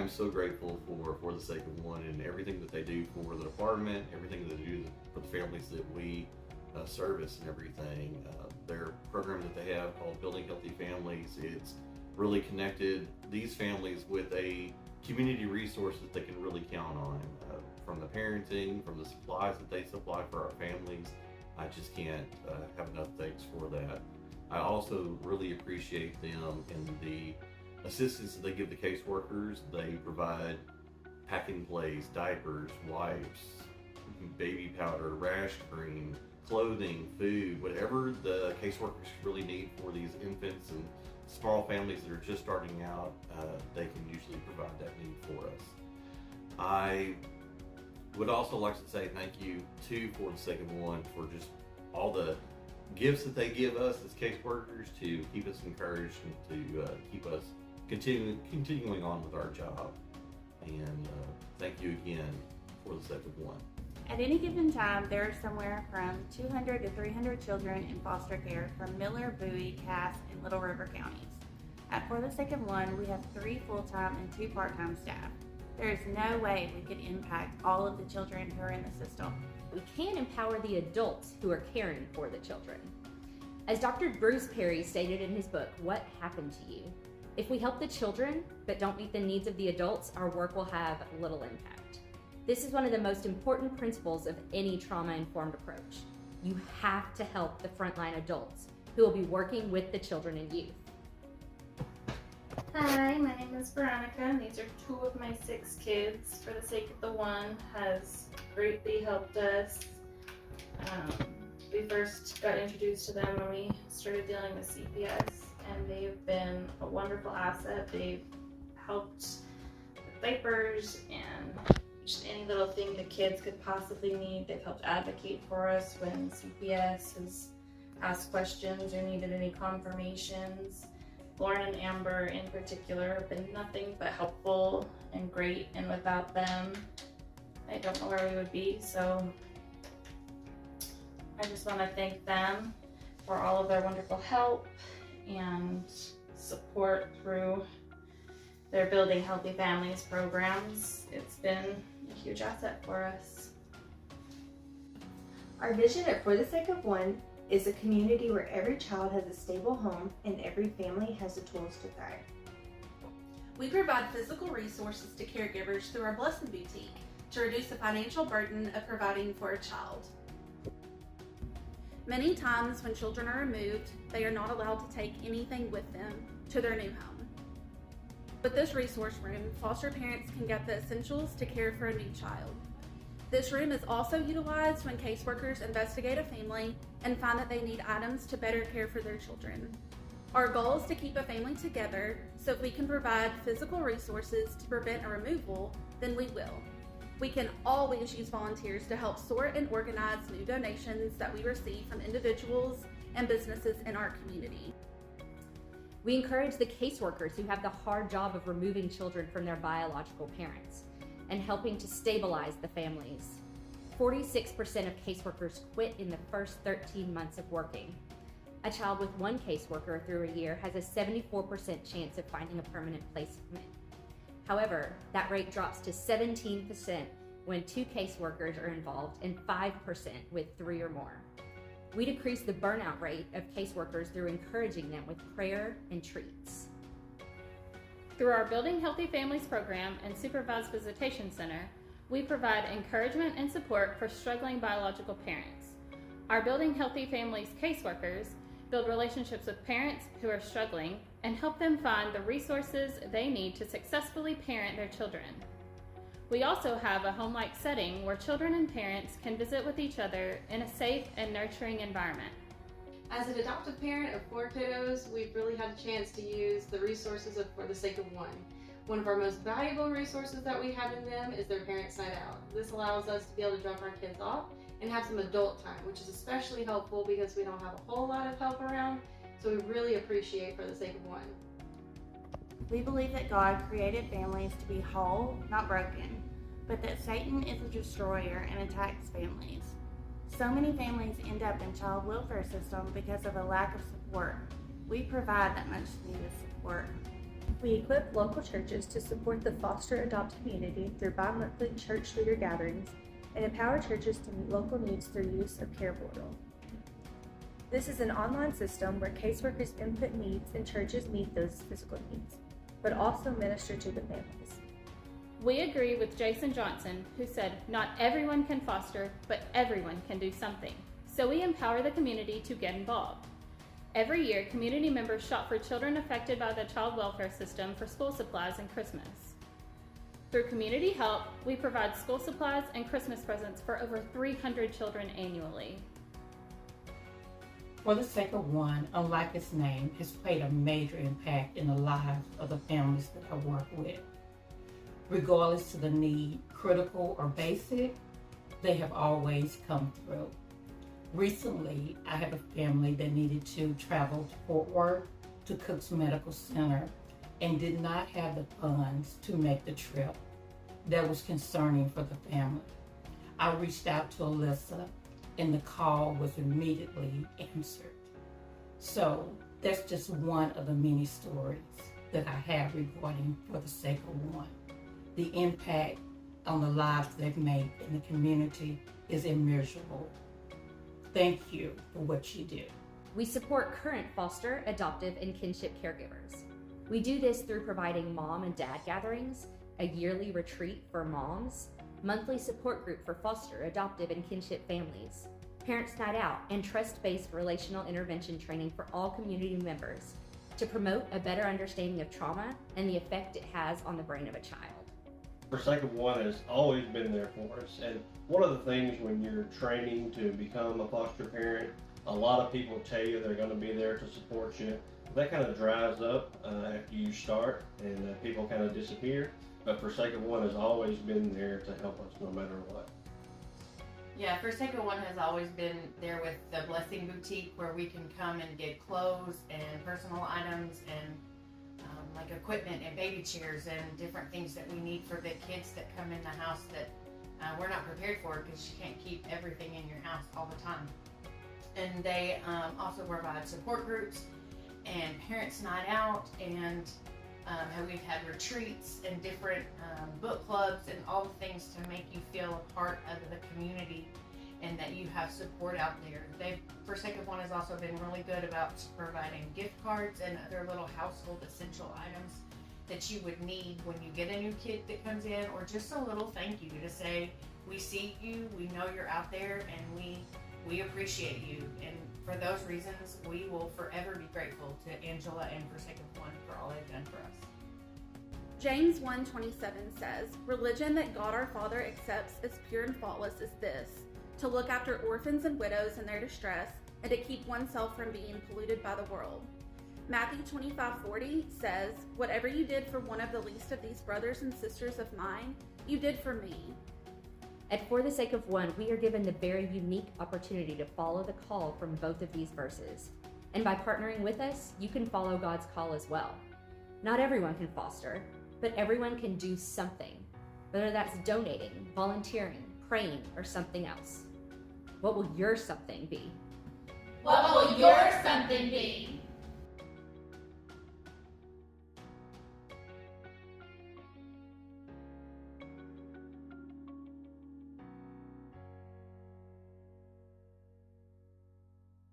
am so grateful for the Sake of One and everything that they do for the department, everything that they do for the families that we service and everything. Their program that they have called Building Healthy Families, it's really connected these families with a community resource that they can really count on. From the parenting, from the supplies that they supply for our families, I just can't have enough thanks for that. I also really appreciate them in the assistance that they give the caseworkers. They provide packing plays, diapers, wipes, baby powder, rash cream, clothing, food, whatever the caseworkers really need for these infants and small families that are just starting out, they can usually provide that need for us. I would also like to say thank you too for the Sake of One for just all the gifts that they give us as caseworkers to keep us encouraged and to keep us continuing on with our job. And thank you again for the Sake of One. At any given time, there are somewhere from 200 to 300 children in foster care from Miller, Bowie, Cass, and Little River counties. At For the Sake of One, we have 3 full-time and 2 part-time staff. There is no way we could impact all of the children who are in the system. We can empower the adults who are caring for the children. As Dr. Bruce Perry stated in his book, What Happened to You? If we help the children but don't meet the needs of the adults, our work will have little impact. This is one of the most important principles of any trauma-informed approach. You have to help the frontline adults who will be working with the children and youth. Hi, my name is Veronica, and these are 2 of my 6 kids. For the Sake of the One has greatly helped us. We first got introduced to them when we started dealing with CPS, and they've been a wonderful asset. They've helped with diapers and just any little thing the kids could possibly need. They've helped advocate for us when CPS has asked questions or needed any confirmations. Lauren and Amber in particular have been nothing but helpful and great, and without them, I don't know where we would be. So I just want to thank them for all of their wonderful help and support through their Building Healthy Families programs. It's been a huge asset for us. Our vision at For the Sake of One is a community where every child has a stable home and every family has the tools to thrive. We provide physical resources to caregivers through our Blessing Boutique to reduce the financial burden of providing for a child. Many times when children are removed, they are not allowed to take anything with them to their new home. With this resource room, foster parents can get the essentials to care for a new child. This room is also utilized when caseworkers investigate a family and find that they need items to better care for their children. Our goal is to keep a family together, so if we can provide physical resources to prevent a removal, then we will. We can always use volunteers to help sort and organize new donations that we receive from individuals and businesses in our community. We encourage the caseworkers who have the hard job of removing children from their biological parents and helping to stabilize the families. 46% of caseworkers quit in the first 13 months of working. A child with 1 caseworker through a year has a 74% chance of finding a permanent placement. However, that rate drops to 17% when 2 caseworkers are involved and 5% with 3 or more. We decrease the burnout rate of caseworkers through encouraging them with prayer and treats. Through our Building Healthy Families program and Supervised Visitation Center, we provide encouragement and support for struggling biological parents. Our Building Healthy Families caseworkers build relationships with parents who are struggling and help them find the resources they need to successfully parent their children. We also have a home-like setting where children and parents can visit with each other in a safe and nurturing environment. As an adoptive parent of 4 kiddos, we've really had a chance to use the resources of For the Sake of One. One of our most valuable resources that we have in them is their Parents' Night Out. This allows us to be able to drop our kids off and have some adult time, which is especially helpful because we don't have a whole lot of help around, so we really appreciate For the Sake of One. We believe that God created families to be whole, not broken, but that Satan is a destroyer and attacks families. So many families end up in child welfare system because of a lack of support. We provide that much needed support. We equip local churches to support the foster adopt community through bi-monthly church leader gatherings and empower churches to meet local needs through use of Care Portal. This is an online system where caseworkers input needs and churches meet those physical needs, but also minister to the families. We agree with Jason Johnson, who said, "Not everyone can foster, but everyone can do something." So we empower the community to get involved. Every year, community members shop for children affected by the child welfare system for school supplies and Christmas. Through community help, we provide school supplies and Christmas presents for over 300 children annually. For the Sake of One, unlike its name, has played a major impact in the lives of the families that I work with. Regardless of the need, critical or basic, they have always come through. Recently, I had a family that needed to travel to Fort Worth to Cook's Medical Center and did not have the funds to make the trip. That was concerning for the family. I reached out to Alyssa and the call was immediately answered. So that's just one of the many stories that I have regarding For the Sake of One. The impact on the lives they've made in the community is immeasurable. Thank you for what you do. We support current foster, adoptive, and kinship caregivers. We do this through providing mom and dad gatherings, a yearly retreat for moms, monthly support group for foster, adoptive, and kinship families, parents' night out, and trust-based relational intervention training for all community members to promote a better understanding of trauma and the effect it has on the brain of a child. For Sake of One has always been there for us, and one of the things when you're training to become a foster parent, a lot of people tell you they're going to be there to support you. That kind of dries up after you start, and people kind of disappear. But For Sake of One has always been there to help us no matter what. Yeah, For Sake of One has always been there with the Blessing Boutique, where we can come and get clothes and personal items and like equipment and baby chairs and different things that we need for the kids that come in the house that we're not prepared for, because you can't keep everything in your house all the time. And they also provide support groups and parents' night out, and we've had retreats and different book clubs and all the things to make you feel a part of the community and that you have support out there. For Sake of One has also been really good about providing gift cards and other little household essential items that you would need when you get a new kid that comes in, or just a little thank you to say, we see you, we know you're out there, and we appreciate you. And for those reasons, we will forever be grateful to Angela and For Sake of One for all they've done for us. James 1:27 says, "Religion that God our Father accepts as pure and faultless is this, to look after orphans and widows in their distress, and to keep oneself from being polluted by the world." Matthew 25:40 says, "Whatever you did for one of the least of these brothers and sisters of mine, you did for me." At For the Sake of One, we are given the very unique opportunity to follow the call from both of these verses. And by partnering with us, you can follow God's call as well. Not everyone can foster, but everyone can do something, whether that's donating, volunteering, praying, or something else. What will your something be? What will your something be?